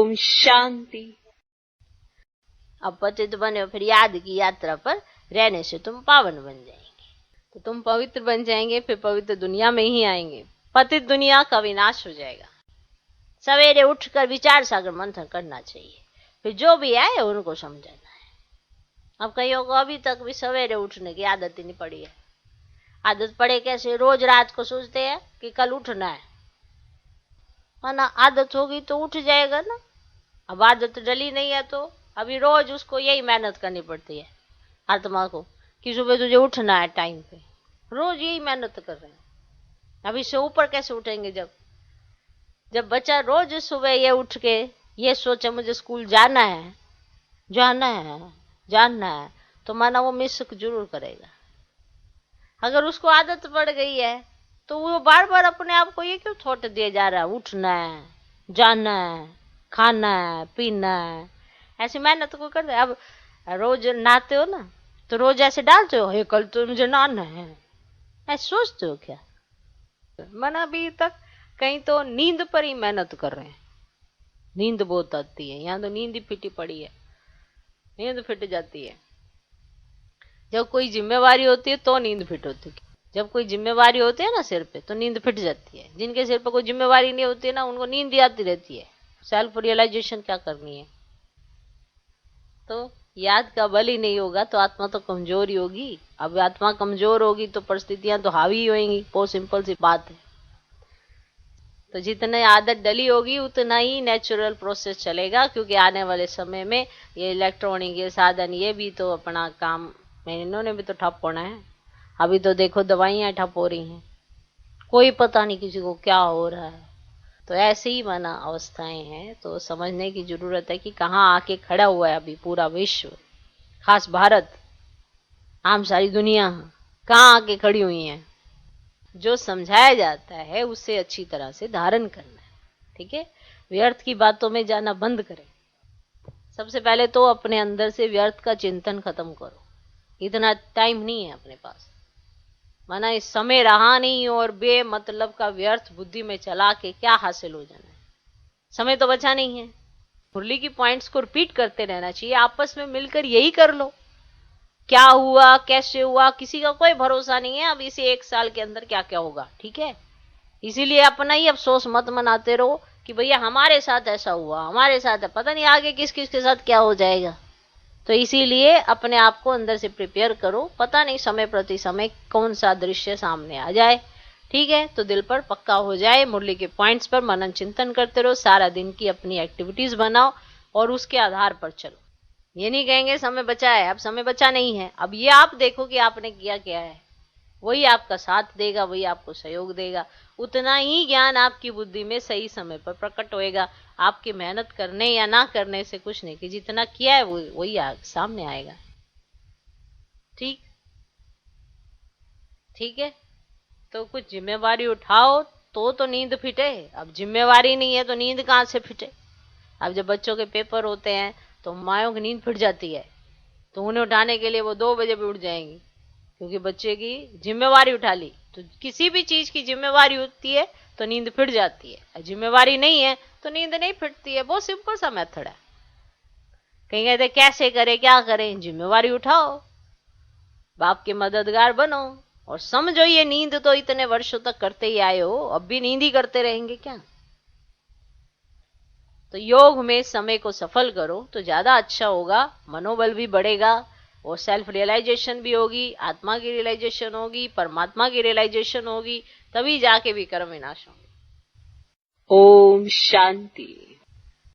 ओम शांति। अब पतित बने हो, फिर याद की यात्रा पर रहने से तुम पावन बन जाएंगे, तो तुम पवित्र बन जाएंगे, फिर पवित्र दुनिया में ही आएंगे। पतित दुनिया का विनाश हो जाएगा। सवेरे उठकर विचार सागर मंथन करना चाहिए, फिर जो भी आए उनको समझाना है। अब कईयों को अभी तक भी सवेरे उठने की आदत ही नहीं पड़ी है। आदत पड़े कैसे? रोज रात को सोचते हैं कि कल उठना है ना, आदत होगी तो उठ जाएगा ना। अब आदत डली नहीं है तो अभी रोज उसको यही मेहनत करनी पड़ती है आत्मा को कि सुबह तुझे उठना है टाइम पे। रोज यही मेहनत कर रहे हैं। अब इससे ऊपर कैसे उठेंगे? जब बच्चा रोज सुबह ये उठ के ये सोचे मुझे स्कूल जाना है तो माना वो मिस जरूर करेगा। अगर उसको आदत पड़ गई है तो वो बार बार अपने आप को ये क्यों थॉट दिए जा रहा है, उठना है, जाना है, खाना है, पीना है, ऐसी मेहनत को कर दे। अब रोज नहाते हो ना तो रोज ऐसे डालते हो, हे कल तो मुझे नहाना है, ऐसे सोचते हो क्या? मन अभी तक कहीं तो नींद पर ही मेहनत कर रहे हैं। नींद बहुत आती है, यहाँ तो नींद ही फिटी पड़ी है, नींद फिट जाती है। जब कोई जिम्मेवारी होती है तो नींद फिट होती है। जब कोई जिम्मेवारी होती है ना सिर पे तो नींद फिट जाती है। जिनके सिर पे कोई जिम्मेवारी नहीं होती है ना उनको नींद ही आती रहती है। सेल्फ रियलाइजेशन क्या करनी है? तो याद का बल ही नहीं होगा तो आत्मा तो कमजोर ही होगी। अब आत्मा कमजोर होगी तो परिस्थितियां तो हावी होंगी। बहुत सिंपल सी बात है। तो जितने आदत डली होगी उतना ही नेचुरल प्रोसेस चलेगा, क्योंकि आने वाले समय में ये इलेक्ट्रॉनिक ये साधन ये भी तो अपना काम में इन्होंने भी तो ठप होना है। अभी तो देखो दवाइयां ठप हो रही हैं, कोई पता नहीं किसी को क्या हो रहा है। तो ऐसे ही माना अवस्थाएं हैं। तो समझने की जरूरत है कि कहाँ आके खड़ा हुआ है अभी पूरा विश्व, खास भारत, आम सारी दुनिया कहाँ आके खड़ी हुई है। जो समझाया जाता है उसे अच्छी तरह से धारण करना है। ठीक है, व्यर्थ की बातों में जाना बंद करें। सबसे पहले तो अपने अंदर से व्यर्थ का चिंतन खत्म करो। इतना टाइम नहीं है अपने पास, माना इस समय रहा नहीं और बेमतलब का व्यर्थ बुद्धि में चला के क्या हासिल हो जाना है। समय तो बचा नहीं है। मुरली की पॉइंट्स को रिपीट करते रहना चाहिए। आपस में मिलकर यही कर लो। क्या हुआ कैसे हुआ किसी का कोई भरोसा नहीं है। अब इसी 1 साल के अंदर क्या क्या होगा, ठीक है। इसीलिए अपना ही अफसोस मत मनाते रहो कि भैया हमारे साथ ऐसा हुआ, हमारे साथ है, पता नहीं आगे किस किस के साथ क्या हो जाएगा। तो इसीलिए अपने आप को अंदर से प्रिपेयर करो। पता नहीं समय प्रति समय कौन सा दृश्य सामने आ जाए। ठीक है, तो दिल पर पक्का हो जाए। मुरली के पॉइंट्स पर मनन चिंतन करते रहो। सारा दिन की अपनी एक्टिविटीज बनाओ और उसके आधार पर चलो। ये नहीं कहेंगे समय बचा है, अब समय बचा नहीं है। अब ये आप देखो कि आपने किया क्या है, वही आपका साथ देगा, वही आपको सहयोग देगा। उतना ही ज्ञान आपकी बुद्धि में सही समय पर प्रकट होएगा। आपकी मेहनत करने या ना करने से कुछ नहीं, कि जितना किया है वही सामने आएगा। ठीक है। तो कुछ जिम्मेवारी उठाओ तो नींद फिटे। अब जिम्मेवारी नहीं है तो नींद कहाँ से फिटे? अब जब बच्चों के पेपर होते हैं तो मायों की नींद फिट जाती है, तो उन्हें उठाने के लिए वो 2 बजे भी उठ जाएंगी, क्योंकि बच्चे की जिम्मेवारी उठा ली। तो किसी भी चीज की जिम्मेवारी होती है तो नींद फिट जाती है, जिम्मेवारी नहीं है तो नींद नहीं फिटती है। बहुत सिंपल सा मेथड है। कहीं कहते कैसे करें क्या करें? जिम्मेवारी उठाओ, बाप के मददगार बनो और समझो ये नींद तो इतने वर्षों तक करते ही आए हो, अब भी नींद ही करते रहेंगे क्या? तो योग में समय को सफल करो तो ज्यादा अच्छा होगा। मनोबल भी बढ़ेगा और सेल्फ रियलाइजेशन भी होगी, आत्मा की रियलाइजेशन होगी, परमात्मा की रियलाइजेशन होगी, तभी जाके भी कर्म विनाश होंगे। ओम शांति।